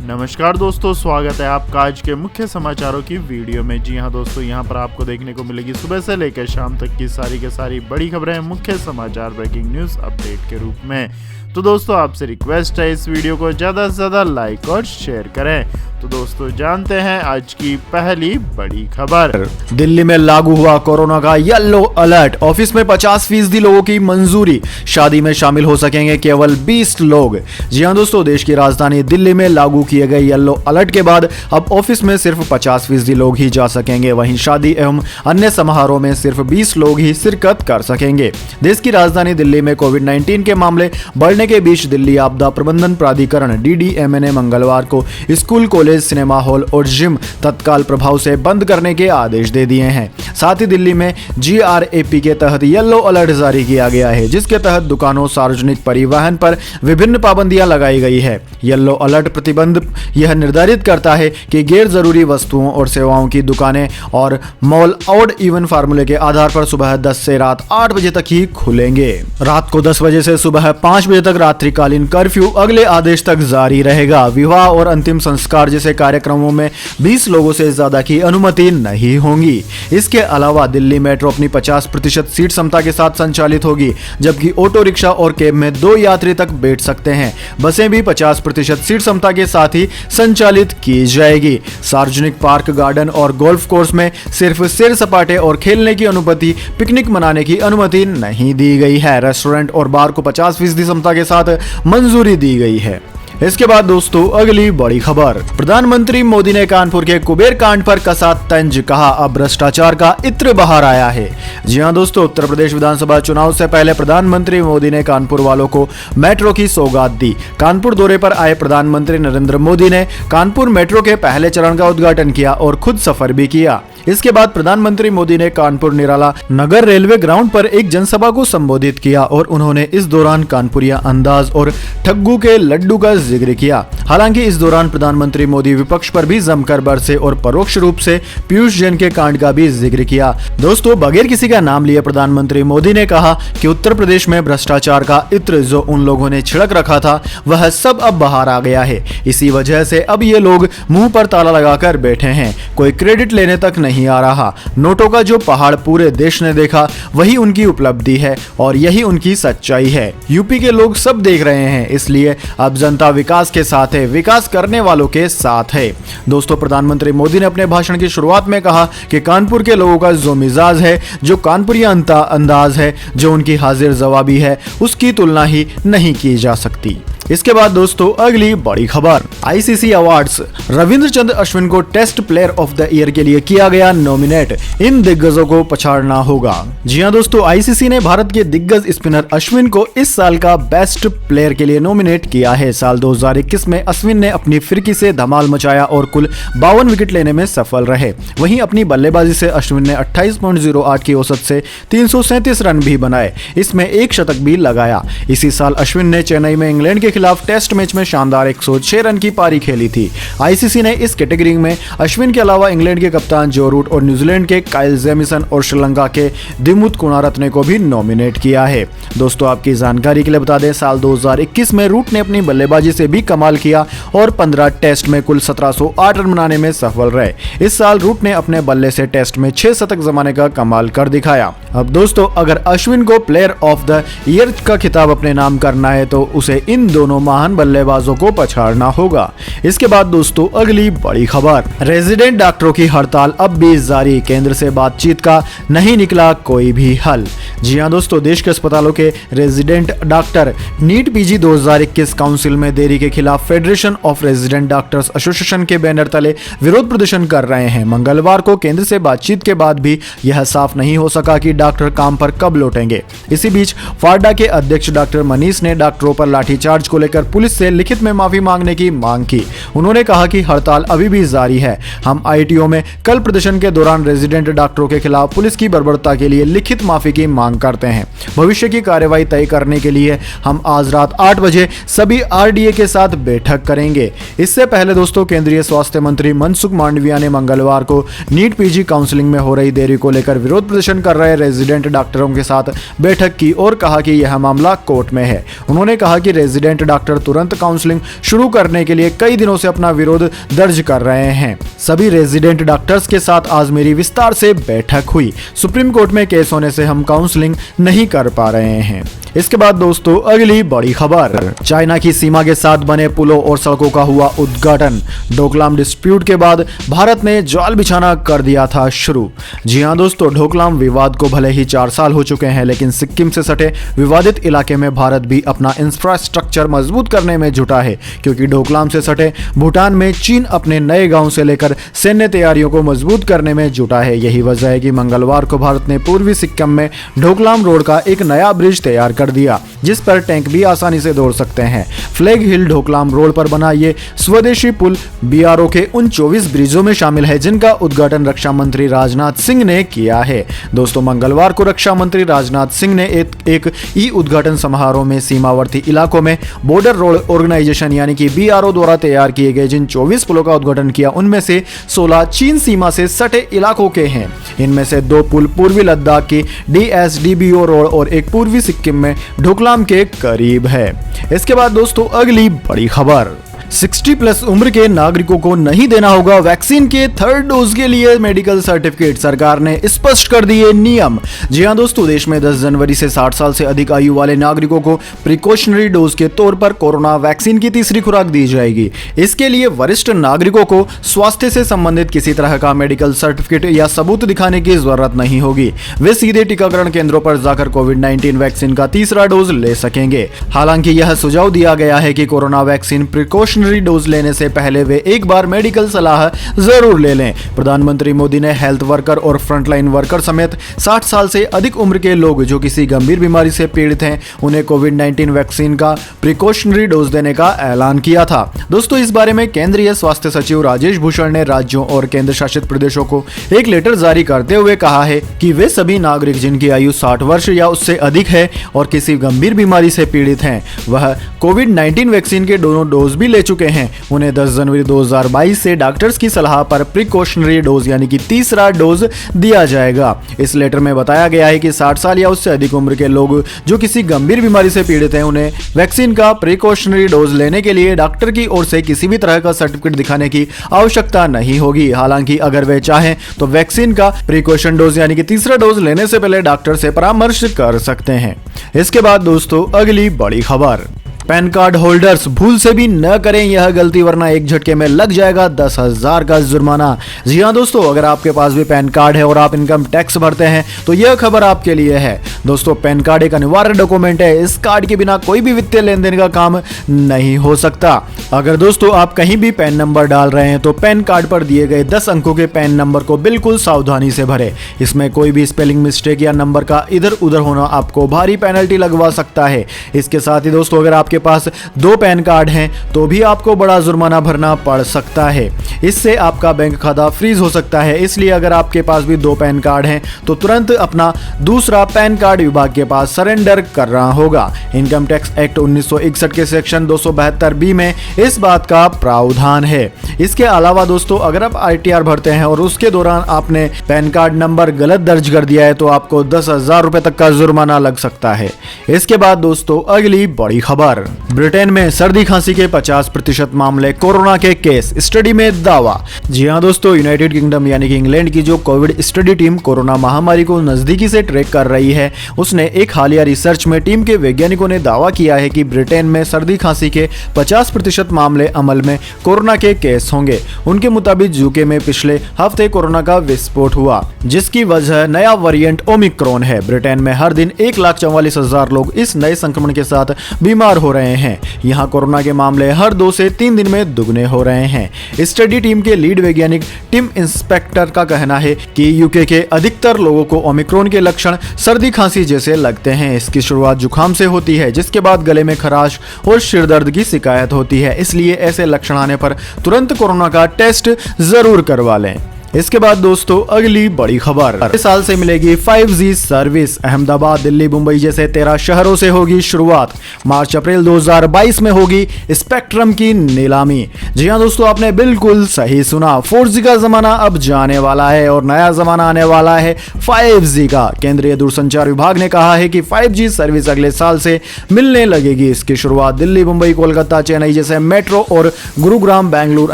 नमस्कार दोस्तों, स्वागत है आपका आज के मुख्य समाचारों की वीडियो में। जी हां दोस्तों, यहां पर आपको देखने को मिलेगी सुबह से लेकर शाम तक की सारी बड़ी खबरें, मुख्य समाचार, ब्रेकिंग न्यूज़ अपडेट के रूप में। तो दोस्तों आपसे रिक्वेस्ट है इस वीडियो को ज़्यादा से ज़्यादा लाइक और शेयर करें। तो दोस्तों जानते हैं आज की पहली बड़ी खबर। दिल्ली में लागू हुआ कोरोना का येलो अलर्ट। ऑफिस में 50% लोगों की मंजूरी। शादी में शामिल हो सकेंगे केवल 20 लोग। जी हां दोस्तों, देश की राजधानी दिल्ली में लागू किए गए येलो अलर्ट के बाद अब ऑफिस में सिर्फ 50% लोग ही जा सकेंगे। वहीं शादी एवं अन्य समारोह में सिर्फ 20 लोग ही शिरकत कर सकेंगे। देश की राजधानी दिल्ली में कोविड-19 के मामले बढ़ने के बीच दिल्ली आपदा प्रबंधन प्राधिकरण DDMA ने मंगलवार को स्कूल, कॉलेज, सिनेमा हॉल और जिम तत्काल प्रभाव से बंद करने के आदेश दे दिए हैं। साथ ही दिल्ली में GRAP के तहत येलो अलर्ट जारी किया गया है, जिसके तहत दुकानों, सार्वजनिक परिवहन पर विभिन्न पाबंदियां लगाई गई है। येलो अलर्ट प्रतिबंध यह निर्धारित करता है कि गैर जरूरी वस्तुओं और सेवाओं की दुकानें और मॉल ऑड इवन फार्मूले के आधार पर सुबह 10 से रात 8 बजे तक ही खुलेंगे। रात को 10 बजे से सुबह 5 बजे तक रात्रिकालीन कर्फ्यू अगले आदेश तक जारी रहेगा। विवाह और अंतिम संस्कार जैसे कार्यक्रमों में 20 लोगों से ज्यादा की अनुमति नहीं होगी। इसके अलावा दिल्ली मेट्रो अपनी 50% सीट क्षमता के साथ संचालित होगी, जबकि ऑटो रिक्शा और कैब में 2 यात्री तक बैठ सकते हैं। बसें भी 50% सीट क्षमता के साथ ही संचालित की जाएगी। सार्वजनिक पार्क, गार्डन और गोल्फ कोर्स में सिर्फ सैर सपाटे और खेलने की अनुमति, पिकनिक मनाने की अनुमति नहीं दी गई है। रेस्टोरेंट और बार को 50% क्षमता के साथ मंजूरी दी गई है। इसके बाद दोस्तों अगली बड़ी खबर। प्रधानमंत्री मोदी ने कानपुर के कुबेर कांड पर कसा तंज। कहा अब भ्रष्टाचार का इत्र बाहर आया है। जी हां दोस्तों, उत्तर प्रदेश विधानसभा चुनाव से पहले प्रधानमंत्री मोदी ने कानपुर वालों को मेट्रो की सौगात दी। कानपुर दौरे पर आए प्रधानमंत्री नरेंद्र मोदी ने कानपुर मेट्रो के पहले चरण का उद्घाटन किया और खुद सफर भी किया। इसके बाद प्रधानमंत्री मोदी ने कानपुर निराला नगर रेलवे ग्राउंड पर एक जनसभा को संबोधित किया और उन्होंने इस दौरान कानपुरिया अंदाज और ठग्गू के लड्डू का जिक्र किया। हालांकि इस दौरान प्रधानमंत्री मोदी विपक्ष पर भी जमकर बरसे और परोक्ष रूप से पीयूष जैन के कांड का भी जिक्र किया। दोस्तों बगैर किसी का नाम लिए प्रधानमंत्री मोदी ने कहा कि उत्तर प्रदेश में भ्रष्टाचार का इत्र जो उन लोगों ने छिड़क रखा था वह सब अब बाहर आ गया है। इसी वजह से अब ये लोग मुंह पर ताला लगाकर बैठे हैं, कोई क्रेडिट लेने तक नहीं आ रहा। नोटों का जो पहाड़ पूरे देश ने देखा वही उनकी उपलब्धि है और यही उनकी सच्चाई है। यूपी के लोग सब देख रहे हैं, इसलिए अब जनता विकास के साथ है, विकास करने वालों के साथ है। दोस्तों प्रधानमंत्री मोदी ने अपने भाषण की शुरुआत में कहा कि कानपुर के लोगों का जो मिजाज है, जो कानपुरिया अंदाज है, जो उनकी हाजिर जवाबी है, उसकी तुलना ही नहीं की जा सकती। इसके बाद दोस्तों अगली बड़ी खबर। ICC awards. रविंद्र चंद्र अश्विन को test player of the year के लिए किया गया नॉमिनेट। इन दिग्गजों को पछाड़ना होगा। जी हां दोस्तों, ICC ने भारत के दिग्गज स्पिनर अश्विन को इस साल का बेस्ट प्लेयर के लिए नॉमिनेट किया है। साल 2021 में अश्विन ने अपनी फिरकी से धमाल मचाया और कुल 52 विकेट लेने में सफल रहे। वहीं अपनी बल्लेबाजी से अश्विन ने 28.08 की औसत से 337 रन भी बनाए। इसमें एक शतक भी लगाया। इसी साल अश्विन ने चेन्नई में इंग्लैंड के खिलाफ टेस्ट मैच में शानदार 106 रन की पारी खेली थी। ICC ने इस कैटेगरी में अश्विन के अलावा इंग्लैंड के कप्तान जो रूट और न्यूजीलैंड के काइल जेमिसन और श्रीलंका के दिमुथ कुणारत्ने को भी नॉमिनेट किया है। दोस्तों आपकी जानकारी के लिए बता दें, साल 2021 में रूट ने अपनी बल्लेबाजी से भी कमाल किया और 15 टेस्ट में कुल 1708 रन बनाने में सफल रहे। इस साल रूट ने अपने बल्ले से टेस्ट में 6 शतक जमाने का कमाल कर दिखाया। अब दोस्तों अगर अश्विन को प्लेयर ऑफ द ईयर का खिताब अपने नाम करना है तो उसे इन दोनों महान बल्लेबाजों को पछाड़ना होगा। इसके बाद दोस्तों अगली बड़ी खबर। रेजिडेंट डॉक्टरों की हड़ताल अब भी जारी। केंद्र से बातचीत का नहीं निकला कोई भी हल। जी हां दोस्तों, देश के अस्पतालों के resident doctor NEET PG 2021 council में देरी के खिलाफ federation of resident doctors association के बैनर तले विरोध प्रदर्शन कर रहे हैं। मंगलवार को केंद्र से बातचीत के बाद भी यह साफ नहीं हो सका कि डॉक्टर काम पर कब लौटेंगे। इसी बीच फार्डा के अध्यक्ष डॉक्टर मनीष ने डॉक्टरों पर लाठीचार्ज को लेकर पुलिस से लिखित में माफी मांगने की मांग की। उन्होंने कहा कि हड़ताल अभी भी जारी है। हम ITO में कल प्रदर्शन के दौरान रेजिडेंट डॉक्टरों के खिलाफ पुलिस की बर्बरता के लिए लिखित माफी की मांग करते हैं। भविष्य की कार्रवाई तय करने के लिए हम आज रात 8 बजे सभी RDA के साथ बैठक करेंगे। इससे पहले दोस्तों केंद्रीय स्वास्थ्य मंत्री मनसुख मांडविया ने मंगलवार को नीट PG काउंसलिंग में हो रही देरी को लेकर विरोध प्रदर्शन कर रहे रेजिडेंट डॉक्टरों के साथ बैठक की और कहा कि यह मामला कोर्ट में है। उन्होंने कहा कि रेजिडेंट डॉक्टर तुरंत काउंसलिंग शुरू करने के लिए कई दिनों से अपना विरोध दर्ज कर रहे हैं। सभी रेजिडेंट डॉक्टर्स के साथ आज मेरी विस्तार से बैठक हुई। सुप्रीम कोर्ट में केस होने से हम काउंसलिंग नहीं कर पा रहे हैं। इसके बाद दोस्तों अगली बड़ी खबर, चाइना की सीमा के साथ बने पुलों और सड़कों का हुआ उद्घाटन। डोकलाम डिस्प्यूट के बाद भारत ने जाल बिछाना कर दिया था शुरू। जी हां दोस्तों, डोकलाम विवाद को भले ही 4 साल हो चुके हैं, लेकिन सिक्किम से सटे विवादित इलाके में भारत भी अपना इंफ्रास्ट्रक्चर मजबूत करने में जुटा है, क्योंकि डोकलाम से सटे भूटान में चीन अपने नए गांव से लेकर सैन्य तैयारियों को मजबूत करने में जुटा है। यही वजह है कि मंगलवार को भारत ने पूर्वी सिक्किम में डोकलाम रोड का एक नया ब्रिज तैयार कर दिया, जिस पर टैंक भी आसानी से दौड़ सकते हैं। फ्लैग हिल डोकलाम रोड पर बना ये स्वदेशी पुल बीआरओ के उन 24 ब्रिजों में शामिल है जिनका उद्घाटन रक्षा मंत्री राजनाथ सिंह ने किया है। दोस्तों, मंगलवार को रक्षा मंत्री राजनाथ सिंह ने एक ई उद्घाटन समारोह में सीमावर्ती इलाकों में बॉर्डर रोड ऑर्गेनाइजेशन यानी कि बीआरओ द्वारा तैयार किए गए जिन 24 पुलों का उद्घाटन किया, उनमें से 16 चीन सीमा से सटे इलाकों के हैं। इनमें से 2 पुल पूर्वी लद्दाख की DSDBO रोड और एक पूर्वी सिक्किम में डोकलाम के करीब है। इसके बाद दोस्तों अगली बड़ी खबर, 60+ उम्र के नागरिकों को नहीं देना होगा वैक्सीन के 3rd डोज के लिए मेडिकल सर्टिफिकेट। सरकार ने स्पष्ट कर दिए नियम। जी हां दोस्तों, देश में 10 जनवरी से 60 साल से अधिक आयु वाले नागरिकों को प्रिकॉशनरी डोज के तौर पर कोरोना वैक्सीन की तीसरी खुराक दी जाएगी। इसके लिए वरिष्ठ नागरिकों को स्वास्थ्य से संबंधित किसी तरह का मेडिकल सर्टिफिकेट या सबूत दिखाने की जरूरत नहीं होगी। वे सीधे टीकाकरण केंद्रों पर जाकर कोविड-19 वैक्सीन का तीसरा डोज ले सकेंगे। हालांकि यह सुझाव दिया गया है कि कोरोना वैक्सीन प्रिकॉशनरी डोज लेने से पहले वे एक बार मेडिकल सलाह जरूर ले लें। प्रधानमंत्री मोदी ने हेल्थ वर्कर और फ्रंटलाइन वर्कर समेत 60 साल से अधिक उम्र के लोग जो किसी गंभीर बीमारी से पीड़ित हैं, उन्हें कोविड-19 वैक्सीन का प्रिकॉशनरी डोज देने का ऐलान किया था। दोस्तों, इस बारे में केंद्रीय स्वास्थ्य सचिव राजेश भूषण ने राज्यों और केंद्र शासित प्रदेशों को एक लेटर जारी करते हुए कहा है कि वे सभी नागरिक जिनकी आयु 60 वर्ष या उससे अधिक है और किसी गंभीर बीमारी से पीड़ित हैं, वह कोविड-19 वैक्सीन के दोनों डोज भी ले चुके हैं, उन्हें 10 जनवरी 2022 से डॉक्टर्स की सलाह पर प्रिकॉशनरी डोज यानी कि तीसरा डोज दिया जाएगा। इस लेटर में बताया गया है कि 60 साल या उससे अधिक उम्र के लोग जो किसी गंभीर बीमारी से पीड़ित हैं, उन्हें वैक्सीन का प्रिकॉशनरी डोज लेने के लिए डॉक्टर की ओर से किसी भी तरह का सर्टिफिकेट दिखाने की आवश्यकता नहीं होगी। हालांकि अगर वे चाहें तो वैक्सीन का प्रिकॉशन डोज यानी कि तीसरा डोज लेने से पहले डॉक्टर से परामर्श कर सकते हैं। इसके बाद दोस्तों अगली बड़ी खबर, पैन कार्ड होल्डर्स भूल से भी न करें यह गलती, वरना एक झटके में लग जाएगा 10,000 का जुर्माना। जी हां दोस्तों, अगर आपके पास भी पैन कार्ड है और आप इनकम टैक्स भरते हैं तो यह खबर आपके लिए है। दोस्तों, पैन कार्ड एक अनिवार्य डॉक्यूमेंट है। इस कार्ड के बिना कोई भी वित्तीय लेन देन का काम नहीं हो सकता। अगर दोस्तों आप कहीं भी पैन नंबर डाल रहे हैं तो पैन कार्ड पर दिए गए 10 अंकों के पैन नंबर को बिल्कुल सावधानी से भरें। इसमें कोई भी स्पेलिंग मिस्टेक या नंबर का इधर उधर होना आपको भारी पेनल्टी लगवा सकता है। इसके साथ ही दोस्तों, अगर आपके पास 2 पैन कार्ड हैं तो भी आपको बड़ा जुर्माना भरना पड़ सकता है। इससे आपका बैंक खाता फ्रीज हो सकता है। इसलिए अगर आपके पास भी 2 पैन कार्ड हैं तो तुरंत अपना दूसरा पैन कार्ड विभाग के पास सरेंडर करना होगा। इनकम टैक्स एक्ट 1961 के सेक्शन 272B में इस बात का प्रावधान है। इसके अलावा दोस्तों, अगर आप ITR भरते हैं और उसके दौरान आपने पैन कार्ड नंबर गलत दर्ज कर दिया है तो आपको 10,000 रुपए तक का जुर्माना लग सकता है। इसके बाद दोस्तों अगली बड़ी खबर, ब्रिटेन में सर्दी खांसी के 50% मामले कोरोना के केस, स्टडी में दावा। जी हां दोस्तों, यूनाइटेड किंगडम यानी कि इंग्लैंड की जो कोविड स्टडी टीम कोरोना महामारी को नजदीकी से ट्रैक कर रही है, उसने एक हालिया रिसर्च में टीम के वैज्ञानिकों ने दावा किया है कि ब्रिटेन में सर्दी खांसी के 50% मामले अमल में कोरोना के केस होंगे। उनके मुताबिक यूके में पिछले हफ्ते कोरोना का विस्फोट हुआ, जिसकी वजह नया वेरिएंट ओमिक्रॉन है। ब्रिटेन में हर दिन 1,44,000 लोग इस नए संक्रमण के साथ बीमार हो रहे हैं। यहाँ कोरोना के मामले हर 2 से 3 दिन में दुगने हो रहे हैं। स्टडी टीम के लीड वैज्ञानिक टिम इंस्पेक्टर का कहना है कि यूके के अधिकतर लोगों को ओमिक्रॉन के लक्षण सर्दी खांसी जैसे लगते हैं। इसकी शुरुआत जुकाम से होती है, जिसके बाद गले में खराश और सिर दर्द की शिकायत होती है। इसलिए ऐसे लक्षण आने पर तुरंत कोरोना का टेस्ट जरूर करवा लें। इसके बाद दोस्तों अगली बड़ी खबर, इस साल से मिलेगी 5G सर्विस। अहमदाबाद, दिल्ली, मुंबई जैसे 13 शहरों से होगी शुरुआत। मार्च अप्रैल 2022 में होगी स्पेक्ट्रम की नीलामी। जी हां दोस्तों, आपने बिल्कुल सही सुना, 4G का जमाना अब जाने वाला है और नया जमाना आने वाला है 5G का। केंद्रीय दूरसंचार विभाग ने कहा है कि 5G सर्विस अगले साल से मिलने लगेगी। इसकी शुरुआत दिल्ली, मुंबई, कोलकाता, चेन्नई जैसे मेट्रो और गुरुग्राम, बेंगलुरु,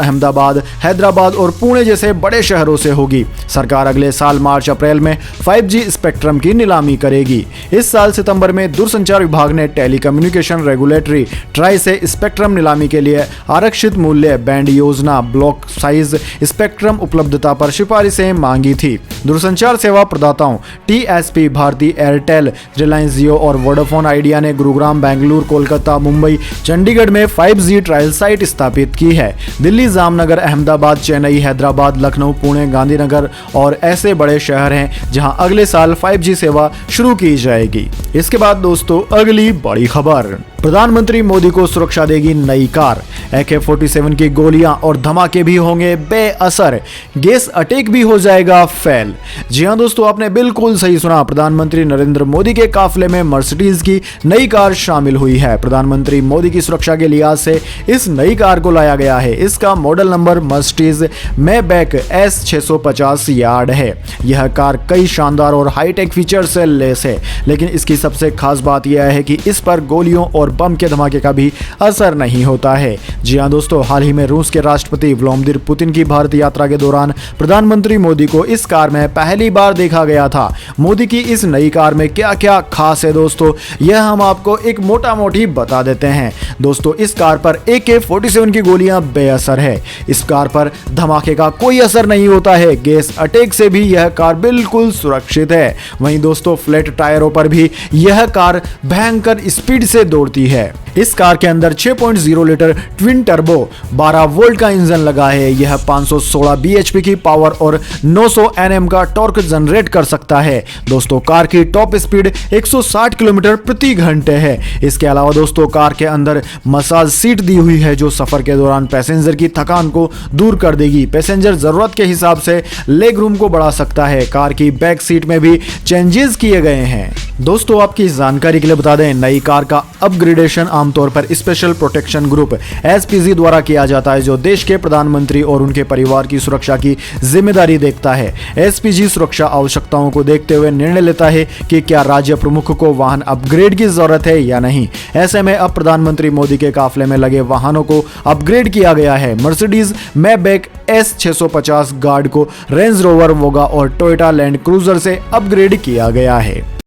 अहमदाबाद, हैदराबाद और पुणे जैसे बड़े शहरों से होगी। सरकार अगले साल मार्च अप्रैल में 5G स्पेक्ट्रम की नीलामी करेगी। इस साल सितंबर में दूरसंचार विभाग ने टेलीकम्युनिकेशन रेगुलेटरी ट्राई से स्पेक्ट्रम नीलामी के लिए आरक्षित मूल्य, बैंड योजना, ब्लॉक साइज स्पेक्ट्रम उपलब्धता पर सिफारिशें मांगी थी। दूरसंचार सेवा प्रदाताओं TSP, भारती एयरटेल, रिलायंस जियो और वोडाफोन आइडिया ने गुरुग्राम, बेंगलुरु, कोलकाता, मुंबई, चंडीगढ़ में 5G ट्रायल साइट स्थापित की है। दिल्ली, जामनगर, अहमदाबाद, चेन्नई, हैदराबाद, लखनऊ, पुणे, गांधीनगर और ऐसे बड़े शहर हैं जहां अगले साल 5G सेवा शुरू की जाएगी। इसके बाद दोस्तों अगली बड़ी खबर, प्रधानमंत्री मोदी को सुरक्षा देगी नई कार। AK-47 की गोलियां और धमाके भी होंगे बेअसर, गैस अटैक भी हो जाएगा फेल। जी हां दोस्तों, आपने बिल्कुल सही सुना, प्रधानमंत्री नरेंद्र मोदी के काफिले में मर्सिडीज की नई कार शामिल हुई है। प्रधानमंत्री मोदी की सुरक्षा के लिहाज से इस नई कार को लाया गया है। इसका model number Mercedes Maybach S650 guard है। यह कार कई शानदार और हाईटेक फीचर से लेस है, लेकिन इसकी सबसे खास बात यह है कि इस पर गोलियों और बम के धमाके का भी असर नहीं होता है। जी हां दोस्तों, हाल ही में रूस के राष्ट्रपति व्लादिमीर पुतिन की भारत यात्रा के दौरान प्रधानमंत्री मोदी को इस कार में पहली बार देखा गया था। मोदी की इस नई कार में क्या क्या खास है दोस्तों, यह हम आपको एक मोटा मोटी बता देते हैं। दोस्तों, इस कार पर AK-47 की गोलियां बेअसर है। इस कार पर धमाके का कोई असर नहीं होता है। गैस अटैक से भी यह कार बिल्कुल सुरक्षित है। वहीं दोस्तों, फ्लैट टायरों पर भी यह कार भयंकर स्पीड से दौड़ती है। इस कार के अंदर 6.0 लीटर ट्विन टर्बो 12 वोल्ट का इंजन लगा है। यह 516 bhp की पावर और 900 Nm का टॉर्क जनरेट कर सकता है। दोस्तों, कार की टॉप स्पीड 160 किलोमीटर प्रति घंटे है। इसके अलावा दोस्तों, कार के अंदर मसाज सीट दी हुई है जो सफर के दौरान पैसेंजर की थकान को दूर कर देगी। पैसेंजर जरूरत के हिसाब से लेग रूम को बढ़ा सकता है। कार की बैक सीट में भी चेंजेस किए गए हैं। दोस्तों, आपकी जानकारी के लिए बता दें, नई कार का अपग्रेडेशन आमतौर पर स्पेशल प्रोटेक्शन ग्रुप SPG द्वारा किया जाता है, जो देश के प्रधानमंत्री और उनके परिवार की सुरक्षा की जिम्मेदारी देखता है। SPG सुरक्षा आवश्यकताओं को देखते हुए निर्णय लेता है कि क्या राज्य प्रमुख को वाहन अपग्रेड की जरूरत है या नहीं। ऐसे में अब प्रधानमंत्री मोदी के काफिले में लगे वाहनों को अपग्रेड किया गया है। मर्सिडीज मैबैक S650 गार्ड को रेंज रोवर, वोगा और टोयोटा लैंड क्रूजर से अपग्रेड किया गया है।